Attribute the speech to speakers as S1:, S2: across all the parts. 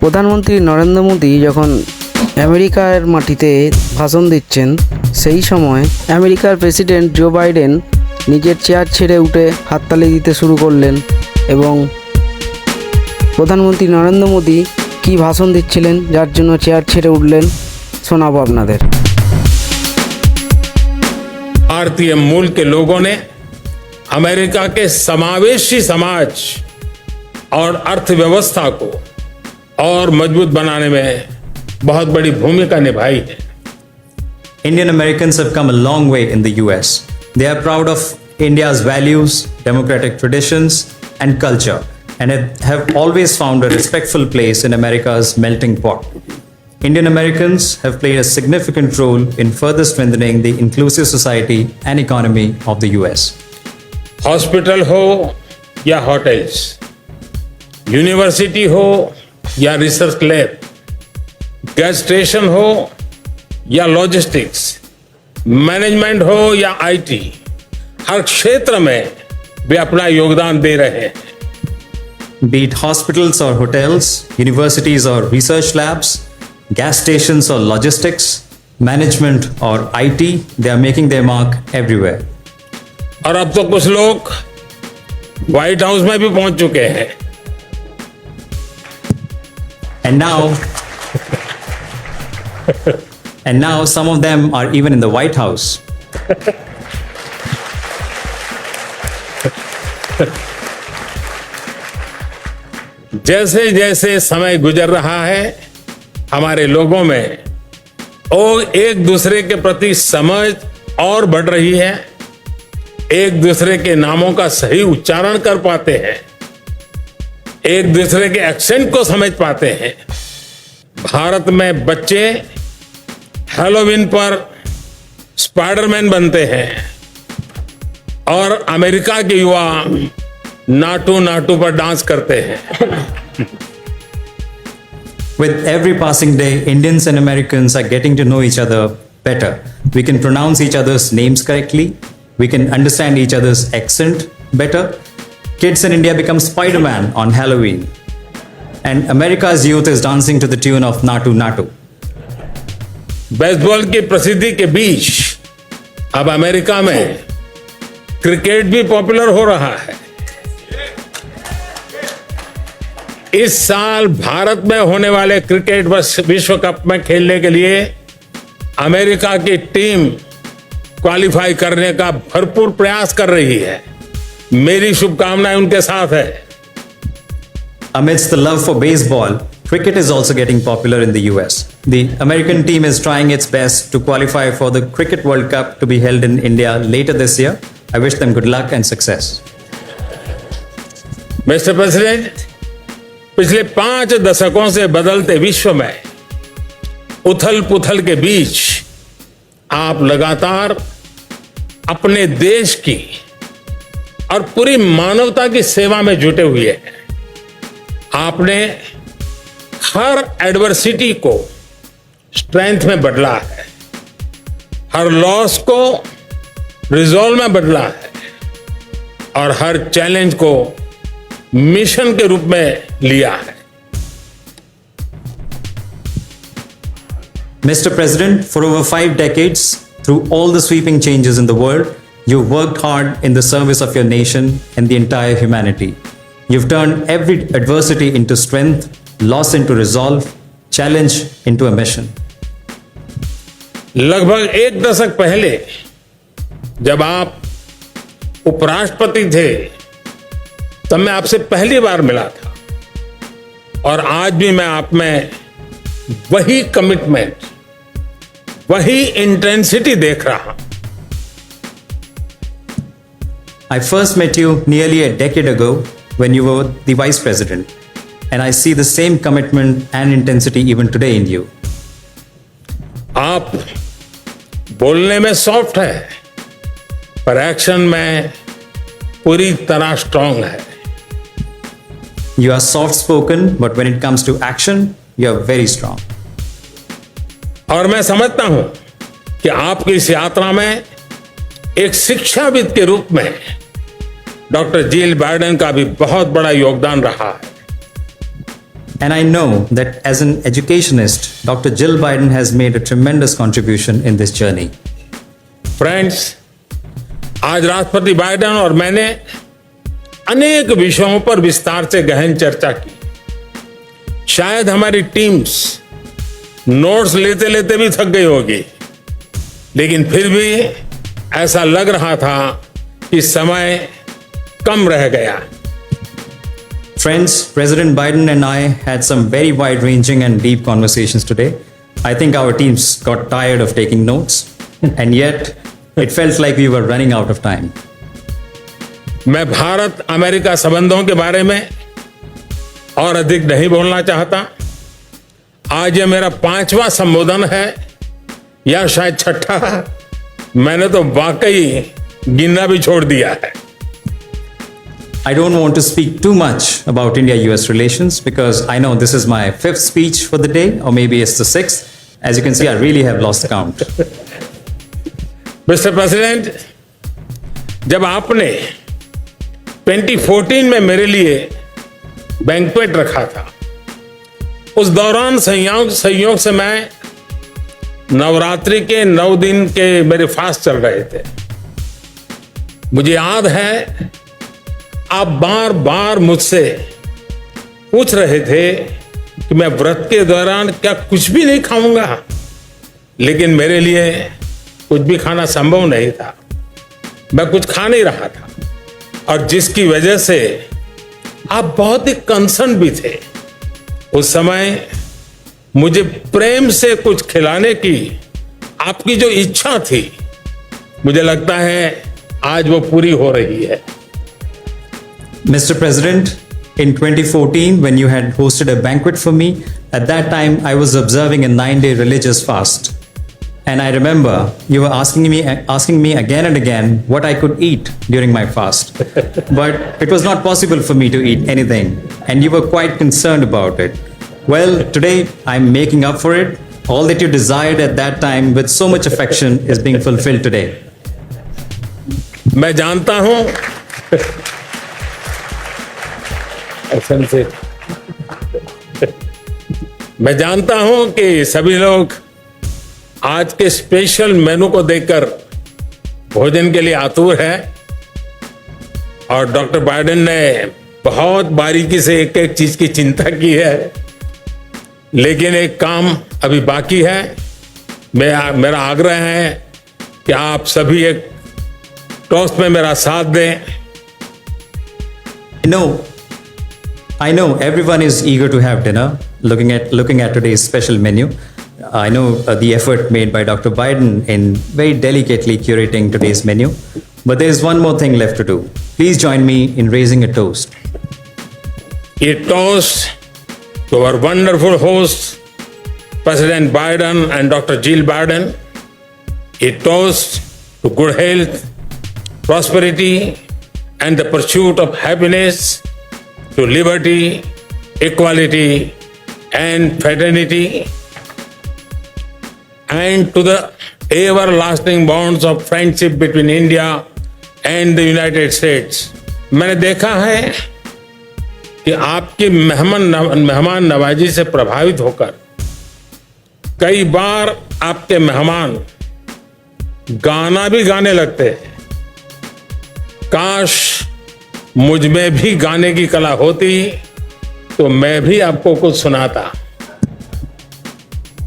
S1: প্রধানমন্ত্রী নরেন্দ্র মোদী যখন আমেরিকার মাটিতে ভাষণ দিচ্ছেন সেই সময় আমেরিকার প্রেসিডেন্ট জো বাইডেন নিজের চেয়ার ছেড়ে উঠে হাততালি দিতে শুরু করলেন এবং প্রধানমন্ত্রী নরেন্দ্র মোদী কী ভাষণ দিচ্ছিলেন যার জন্য চেয়ার ছেড়ে উঠলেন শোনাবো আপনাদের।
S2: भारतीय मूल के लोगों ने अमेरिका के समावेशी समाज और अर्थव्यवस्था को और मजबूत बनाने में बहुत बड़ी भूमिका निभाई है।
S3: Indian Americans have come a long way in the US. They are proud of India's values, democratic traditions, and culture, and have always found a respectful place in America's melting pot. Indian Americans have played a significant role in further strengthening the inclusive society and economy of the US.
S2: Hospital हो या hotels, university हो या research lab, gas station हो या logistics, management हो या IT, हर क्षेत्र में वे अपना योगदान दे रहे हैं।
S3: Be it hospitals or hotels, universities or research labs, gas stations or logistics, management or IT, they are making their mark everywhere.
S2: और अब तो कुछ लोग व्हाइट हाउस में भी पहुंच चुके हैं।
S3: And now some of them are even in the White House.
S2: जैसे जैसे समय गुजर रहा है, हमारे लोगों में और एक दूसरे के प्रति समझ और बढ़ रही है, एक दूसरे के नामों का सही उच्चारण कर पाते हैं, एक दूसरे के एक्सेंट को समझ पाते हैं। भारत में बच्चे हैलोवीन पर स्पाइडरमैन बनते हैं और अमेरिका के युवा नाटू नाटू पर डांस करते हैं।
S3: With every passing day, Indians and Americans are getting to know each other better. We can pronounce each other's names correctly. We can understand each other's accent better. Kids in India become Spider-Man on Halloween. And America's youth is dancing to the tune of Natu Natu.
S2: Baseball की प्रसिद्धि के बीच अब America में cricket भी popular हो रहा है। इस साल भारत में होने वाले क्रिकेट विश्व कप में खेलने के लिए अमेरिका की टीम क्वालिफाई करने का भरपूर प्रयास कर रही है। मेरी शुभकामनाएं उनके साथ है।
S3: Amidst the love for baseball, cricket is also getting popular in the US. The American team is trying its best to qualify for the Cricket World Cup to be held in India later this year. I wish them good luck and success.
S2: Mister president, पिछले 5 दशकों से बदलते विश्व में उथल पुथल के बीच आप लगातार अपने देश की और पूरी मानवता की सेवा में जुटे हुए हैं। आपने हर एडवर्सिटी को स्ट्रेंथ में बदला है, हर लॉस को रिजॉल्व में बदला है और हर चैलेंज को मिशन के रूप में लिया है।
S3: Mr. President, for over 5 decades, through all the sweeping changes in the world, you've worked hard in the service of your nation and the entire humanity. You've turned every adversity into strength, loss into resolve, challenge into a mission.
S2: लगभग 1 दशक पहले जब आप उपराष्ट्रपति थे तब मैं आपसे पहली बार मिला था और आज भी मैं आप में वही कमिटमेंट, वही इंटेंसिटी देख रहा हूं।
S3: I first met you nearly a decade ago when you were the Vice President, and I see the same commitment and intensity even today in you.
S2: आप बोलने में सॉफ्ट है पर एक्शन में पूरी तरह स्ट्रांग है।
S3: You are soft spoken, but when it comes to action, you are very strong.
S2: और मैं समझता हूं कि आपकी इस यात्रा में एक शिक्षाविद के रूप में डॉक्टर जिल बाइडेन का भी बहुत बड़ा योगदान रहा है।
S3: And I know that as an educationist, Dr. Jill Biden has made a tremendous contribution in this journey.
S2: Friends, आज राष्ट्रपति बाइडेन और मैंने अनेक विषयों पर विस्तार से गहन चर्चा की। शायद हमारी टीम्स नोट्स लेते लेते भी थक गई होगी, लेकिन फिर भी ऐसा लग रहा था कि समय कम रह गया।
S3: Friends, President Biden and I had some very wide-ranging and deep conversations today. I think our teams got tired of taking notes, and yet it felt like we were running out of time.
S2: मैं Bharat America संबंधों के बारे में और अधिक नहीं बोलना चाहता। आज ये मेरा 5वां संबोधन है या शायद 6ठा। मैंने तो वाकई गिनना भी छोड़ दिया है।
S3: I don't want to speak too much about India-US relations because I know this is my 5th speech for the day, or maybe it's the 6th. As you can see, I really have lost count.
S2: Mister president, जब आपने 2014 में मेरे लिए banquet रखा था, उस दौरान संयोग से मैं नवरात्रि के 9 दिन के मेरे फास्ट चल रहे थे। मुझे याद है आप बार बार मुझसे पूछ रहे थे कि मैं व्रत के दौरान क्या कुछ भी नहीं खाऊंगा, लेकिन मेरे लिए कुछ भी खाना संभव नहीं था। मैं कुछ खा नहीं रहा था, और जिसकी वजह से आप बहुत ही कंसर्न भी थे। उस समय मुझे प्रेम से कुछ खिलाने की आपकी जो इच्छा थी, मुझे लगता है आज वो पूरी हो रही है।
S3: Mr. President, in 2014, when you had hosted a banquet for me, at that time I was observing a 9-day religious fast. And I remember you were asking me again and again what I could eat during my fast. But it was not possible for me to eat anything, and you were quite concerned about it. Well, today I'm making up for it. All that you desired at that time with so much affection is being fulfilled today.
S2: मैं जानता हूं मैं जानता हूं कि सभी लोग आज के स्पेशल मेनू को देखकर भोजन के लिए आतुर है, और डॉक्टर बाइडेन ने बहुत बारीकी से एक एक चीज की चिंता की है। लेकिन एक काम अभी बाकी है। मेरा आग्रह है कि आप सभी एक टोस्ट में मेरा साथ दें।
S3: I know everyone is eager to have dinner. Looking at today's special menu, I know the effort made by Dr. Biden in very delicately curating today's menu. But there is one more thing left to do. Please join me in raising a toast.
S2: A toast to our wonderful hosts, President Biden and Dr. Jill Biden. A toast to good health, prosperity, and the pursuit of happiness, to liberty, equality, and fraternity, and to the everlasting bonds of friendship between India and the United States. मैंने देखा है कि आपकी मेहमान नवाजी से प्रभावित होकर कई बार आपके मेहमान गाना भी गाने लगते हैं। काश मुझ में भी गाने की कला होती तो मैं भी आपको कुछ सुनाता।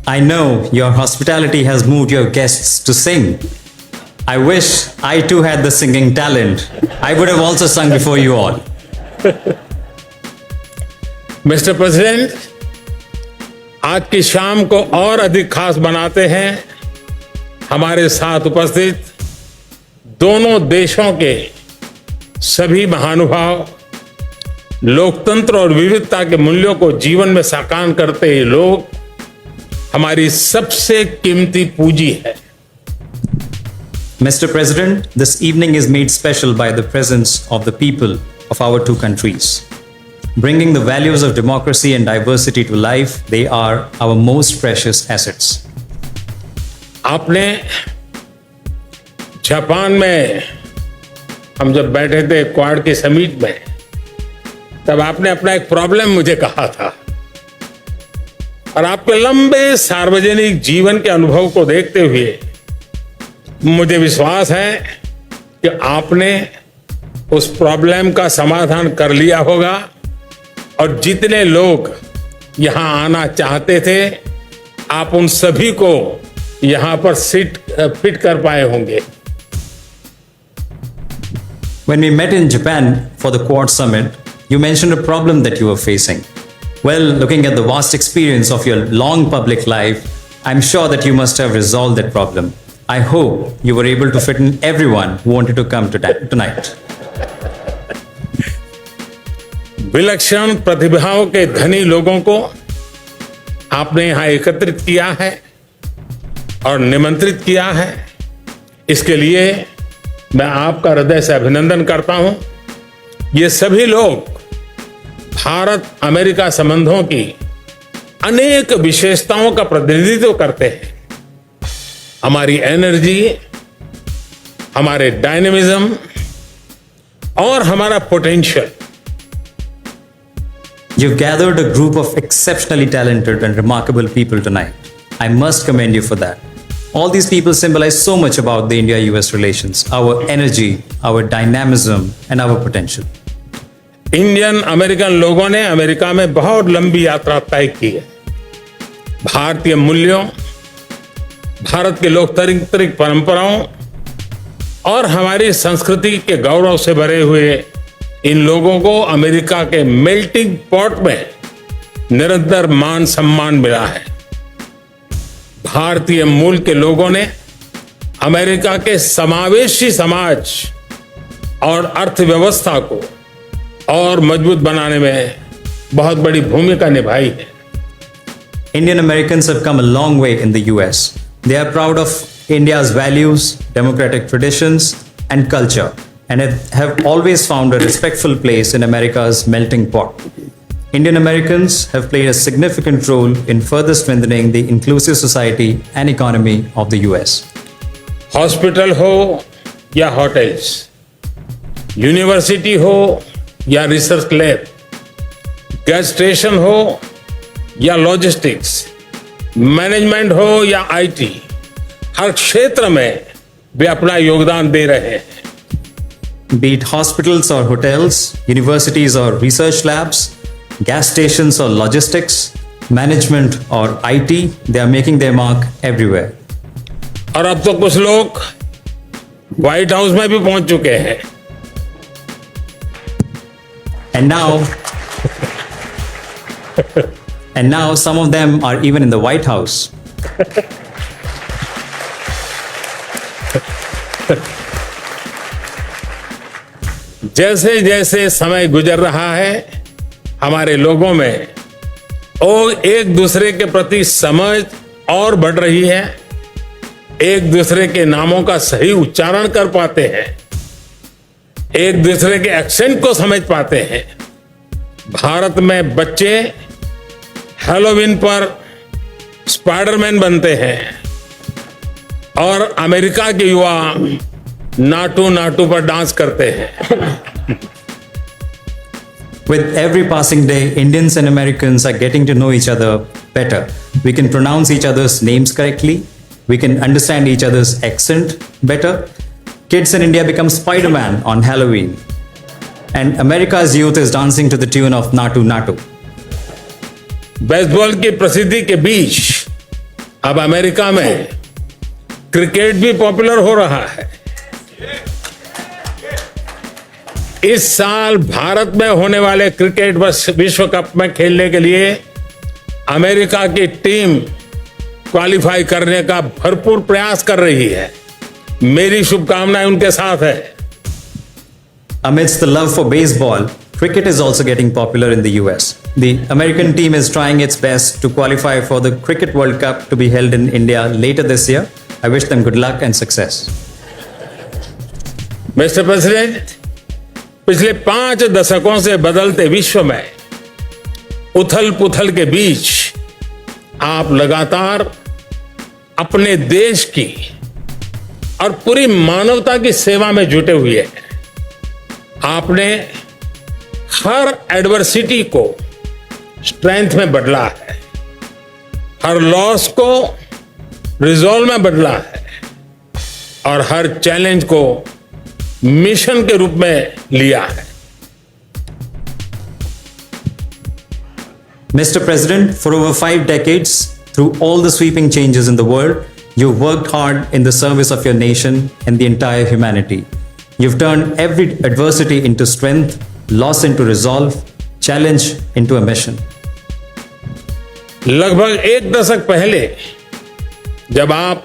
S3: I know your hospitality has moved your guests to sing. I wish I too had the singing talent. I would have also sung before you all.
S2: Mister president, आज की शाम को और अधिक खास बनाते हैं हमारे साथ उपस्थित दोनों देशों के सभी महानुभाव, लोकतंत्र और विविधता के मूल्यों को जीवन में साकार करते ये लोग हमारी सबसे कीमती पूंजी है।
S3: Mr. President, this evening is made special by the presence of the people of our two countries. Bringing the values of democracy and diversity to life, they are our most precious assets.
S2: आपने Japan में हम जब बैठे थे quad के summit में, तब आपने अपना एक प्रॉब्लम मुझे कहा था और आपके लंबे सार्वजनिक जीवन के अनुभव को देखते हुए मुझे विश्वास है कि आपने उस प्रॉब्लम का समाधान कर लिया होगा और जितने लोग यहां आना चाहते थे आप उन सभी को यहां पर फिट कर पाए होंगे।
S3: When we met in Japan for the Quad Summit, you mentioned a problem that you were facing. Well, looking at the vast experience of your long public life, I'm sure that you must have resolved that problem. I hope you were able to fit in everyone who wanted to come tonight.
S2: विलक्षण प्रतिभाओं के धनी लोगों को आपने यहां एकत्रित किया है और निमंत्रित किया है। इसके लिए मैं आपका हृदय से अभिनंदन करता हूं। ये सभी लोग भारत अमेरिका संबंधों की अनेक विशेषताओं का प्रतिनिधित्व करते हैं। हमारी एनर्जी, हमारे डायनेमिज्म और हमारा potential.
S3: You've gathered a group of exceptionally talented and remarkable people tonight. I must commend you for that. All these people symbolize so much about the India-US relations, our energy, our dynamism, and our potential.
S2: Indian American लोगों ने America में बहुत लंबी यात्रा तय की है। भारतीय मूल्यों, भारत के लोकतांत्रिक परंपराओं और हमारी संस्कृति के गौरव से भरे हुए इन लोगों को अमेरिका के मेल्टिंग पॉट में निरंतर मान सम्मान मिला है। भारतीय मूल के लोगों ने अमेरिका के समावेशी समाज और अर्थव्यवस्था को और मजबूत बनाने में बहुत बड़ी भूमिका निभाई है।
S3: Indian Americans have come a long way in the US. They are proud of India's values, democratic traditions, and culture, and have always found a respectful place in America's melting pot. Indian Americans have played a significant role in further strengthening the inclusive society and economy of the US.
S2: Hospital हो या hotels, university हो या research lab, gas station हो या logistics, management हो या IT, हर क्षेत्र में वे अपना योगदान दे रहे हैं।
S3: Be it hospitals or hotels, universities or research labs, gas stations or logistics, management or IT, they are making their mark everywhere.
S2: और अब तो कुछ लोग व्हाइट हाउस में भी पहुंच चुके हैं।
S3: And now some of them are even in the White House.
S2: जैसे जैसे समय गुजर रहा है, हमारे लोगों में और एक दूसरे के प्रति समझ और बढ़ रही है। एक दूसरे के नामों का सही उच्चारण कर पाते हैं, एक दूसरे के एक्सेंट को समझ पाते हैं। भारत में बच्चे हैलोवीन पर स्पाइडरमैन बनते हैं और अमेरिका के युवा नाटू नाटू पर डांस करते हैं।
S3: With every passing day, Indians and Americans are getting to know each other better. We can pronounce each other's names correctly. We can understand each other's accent better. Kids in India become Spider-Man on Halloween. And America's youth is dancing to the tune of Natu Natu.
S2: Baseball की प्रसिद्धि के बीच अब America में cricket भी popular हो रहा है। इस साल भारत में होने वाले क्रिकेट विश्व कप में खेलने के लिए अमेरिका की टीम क्वालिफाई करने का भरपूर प्रयास कर रही है। मेरी शुभकामनाएं उनके साथ है।
S3: Amidst the love for baseball, cricket is also getting popular in the US. The American team is trying its best to qualify for the Cricket World Cup to be held in India later this year. I wish them good luck and success.
S2: Mister president, पिछले 5 दशकों से बदलते विश्व में उथल पुथल के बीच आप लगातार अपने देश की और पूरी मानवता की सेवा में जुटे हुए हैं। आपने हर एडवर्सिटी को स्ट्रेंथ में बदला है। हर लॉस को रिजॉल्व में बदला है और हर चैलेंज को मिशन के रूप में लिया है।
S3: Mr. President, for over 5 decades, through all the sweeping changes in the world, you've worked hard in the service of your nation and the entire humanity. You've turned every adversity into strength, loss into resolve, challenge into a mission.
S2: लगभग 1 दशक पहले जब आप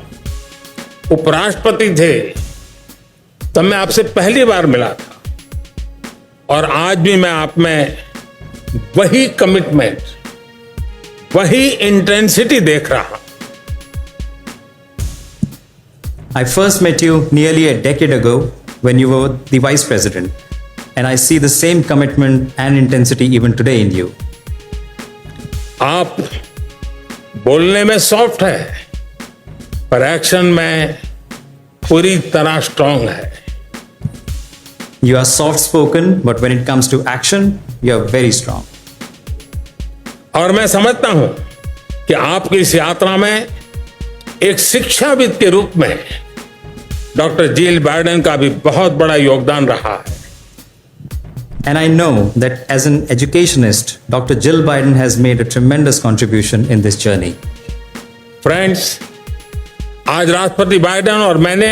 S2: उपराष्ट्रपति थे तब मैं आपसे पहली बार मिला था और आज भी मैं आप में वही कमिटमेंट, वही इंटेंसिटी देख रहा हूं।
S3: I first met you nearly a decade ago when you were the Vice President, and I see the same commitment and intensity even today in you.
S2: आप बोलने में सॉफ्ट है पर एक्शन में पूरी तरह स्ट्रांग है।
S3: You are soft spoken, but when it comes to action, you are very strong.
S2: और मैं समझता हूं कि आपकी इस यात्रा में एक शिक्षाविद के रूप में डॉक्टर जिल बाइडेन का भी बहुत बड़ा योगदान रहा है।
S3: And I know that as an educationist, Dr. Jill Biden has made a tremendous contribution in this journey.
S2: Friends, आज राष्ट्रपति बाइडेन और मैंने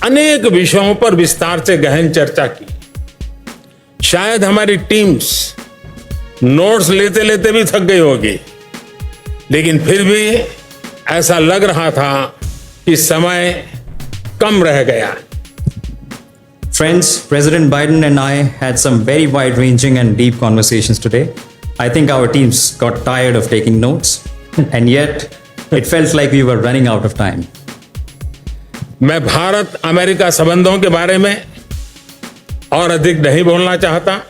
S2: अनेक विषयों पर विस्तार से गहन चर्चा की। शायद हमारी टीम्स नोट्स लेते लेते भी थक गई होगी, लेकिन फिर भी ऐसा लग रहा था कि समय कम रह गया।
S3: Friends, President Biden and I had some very wide-ranging and deep conversations today. I think our teams got tired of taking notes, and yet it felt like we were running out of time.
S2: मैं Bharat America संबंधों के बारे में और अधिक नहीं बोलना चाहता।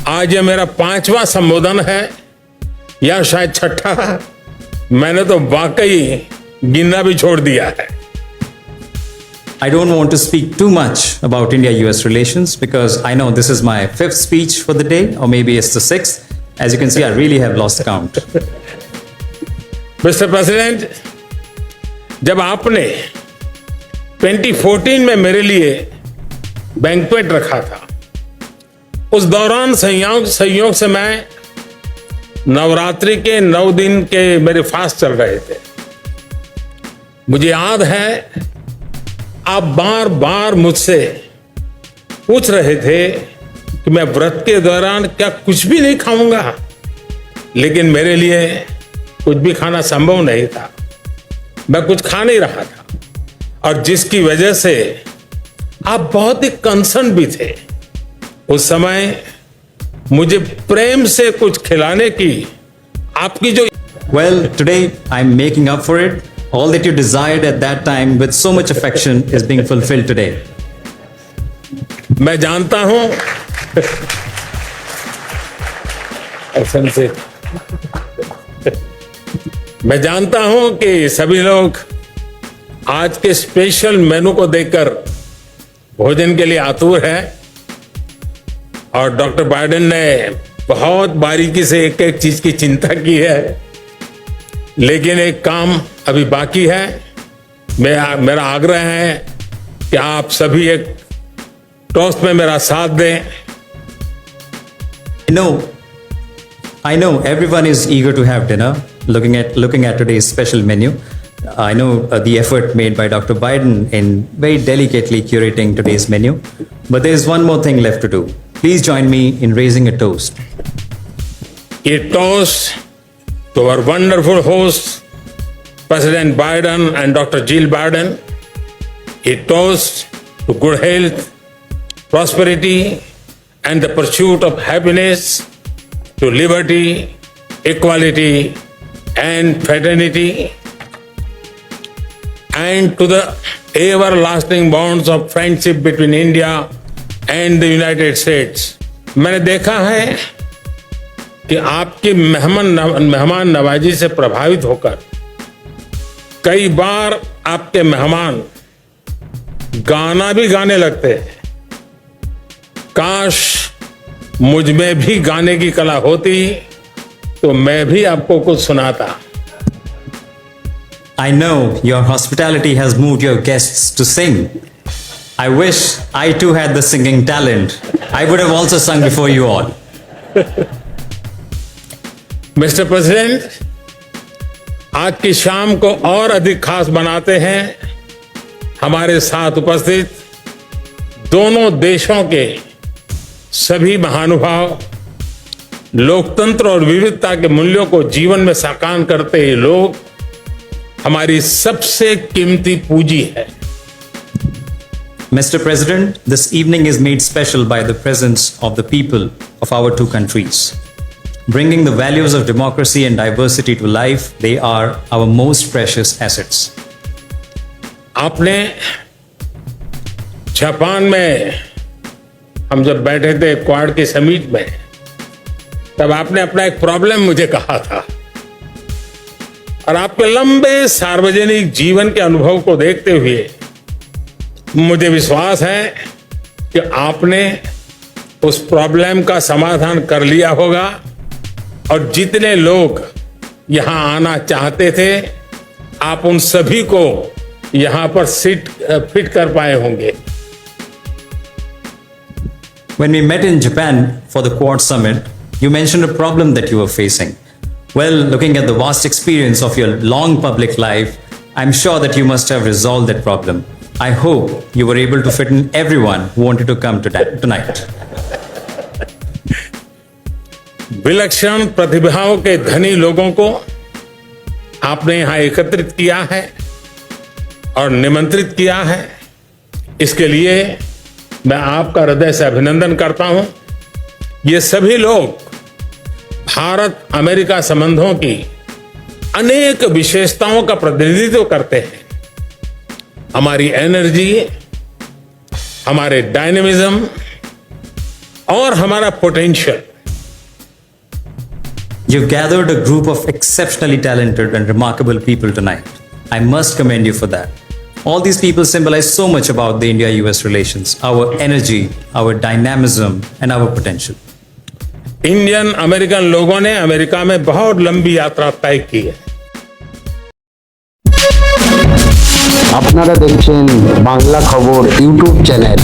S2: आज ये मेरा 5वां संबोधन है या शायद 6ठा। मैंने तो वाकई गिनना भी छोड़ दिया है।
S3: I don't want to speak too much about India-US relations because I know this is my 5th speech for the day, or maybe it's the 6th. As you can see, I really have lost count.
S2: Mister president, जब आपने 2014 में मेरे लिए banquet रखा था, उस दौरान संयोग से मैं नवरात्रि के 9 दिन के मेरे फास्ट चल रहे थे। मुझे याद है आप बार बार मुझसे पूछ रहे थे कि मैं व्रत के दौरान क्या कुछ भी नहीं खाऊंगा, लेकिन मेरे लिए कुछ भी खाना संभव नहीं था। मैं कुछ खा नहीं रहा था और जिसकी वजह से आप बहुत ही कंसर्न भी थे। उस समय मुझे प्रेम से कुछ खिलाने की आपकी जो
S3: Well, today I'm making up for it. All that you desired at that time with so much affection is being fulfilled today.
S2: मैं जानता हूं मैं जानता हूं कि सभी लोग आज के स्पेशल मेनू को देखकर भोजन के लिए आतुर हैं और डॉक्टर बाइडेन ने बहुत बारीकी से एक एक चीज की चिंता की है, लेकिन एक काम अभी बाकी है। मेरा आग्रह है कि आप सभी एक टोस्ट में मेरा साथ दें।
S3: I know everyone is eager to have dinner. Looking at today's special menu, I know the effort made by Dr. Biden in very delicately curating today's menu. But there is one more thing left to do. Please join me in raising a toast.
S2: A toast to our wonderful hosts, President Biden and Dr. Jill Biden. A toast to good health, prosperity, and the pursuit of happiness, to liberty, equality, and fraternity, and to the everlasting bonds of friendship between India and the United States. मैंने देखा है कि आपकी मेहमान नवाजी से प्रभावित होकर कई बार आपके मेहमान गाना भी गाने लगते हैं। काश मुझ में भी गाने की कला होती तो मैं भी आपको कुछ सुनाता।
S3: I know your hospitality has moved your guests to sing. I wish I too had the singing talent. I would have also sung before you all.
S2: Mister president, आज की शाम को और अधिक खास बनाते हैं हमारे साथ उपस्थित दोनों देशों के सभी महानुभाव, लोकतंत्र और विविधता के मूल्यों को जीवन में साकार करते ये लोग हमारी सबसे कीमती पूंजी है।
S3: Mr. President, this evening is made special by the presence of the people of our two countries. Bringing the values of democracy and diversity to life, they are our most precious assets.
S2: आपने Japan में हम जब बैठे थे quad के summit में, तब आपने अपना एक प्रॉब्लम मुझे कहा था और आपके लंबे सार्वजनिक जीवन के अनुभव को देखते हुए मुझे विश्वास है कि आपने उस प्रॉब्लम का समाधान कर लिया होगा और जितने लोग यहां आना चाहते थे आप उन सभी को यहां पर फिट कर पाए होंगे।
S3: When we met in Japan for the Quad Summit, you mentioned a problem that you were facing. Well, looking at the vast experience of your long public life, I'm sure that you must have resolved that problem. I hope you were able to fit in everyone who wanted to come tonight.
S2: विलक्षण प्रतिभाओं के धनी लोगों को आपने यहां एकत्रित किया है और निमंत्रित किया है। इसके लिए मैं आपका हृदय से अभिनंदन करता हूं। ये सभी लोग भारत अमेरिका संबंधों की अनेक विशेषताओं का प्रतिनिधित्व करते हैं। हमारी एनर्जी, हमारे डायनेमिज्म और हमारा potential.
S3: You've gathered a group of exceptionally talented and remarkable people tonight. I must commend you for that. All these people symbolize so much about the India-US relations, our energy, our dynamism, and our potential.
S2: Indian American लोगों ने America में बहुत लंबी यात्रा तय की है।
S1: আপনারা দেখছেন বাংলা খবর ইউটিউব চ্যানেল।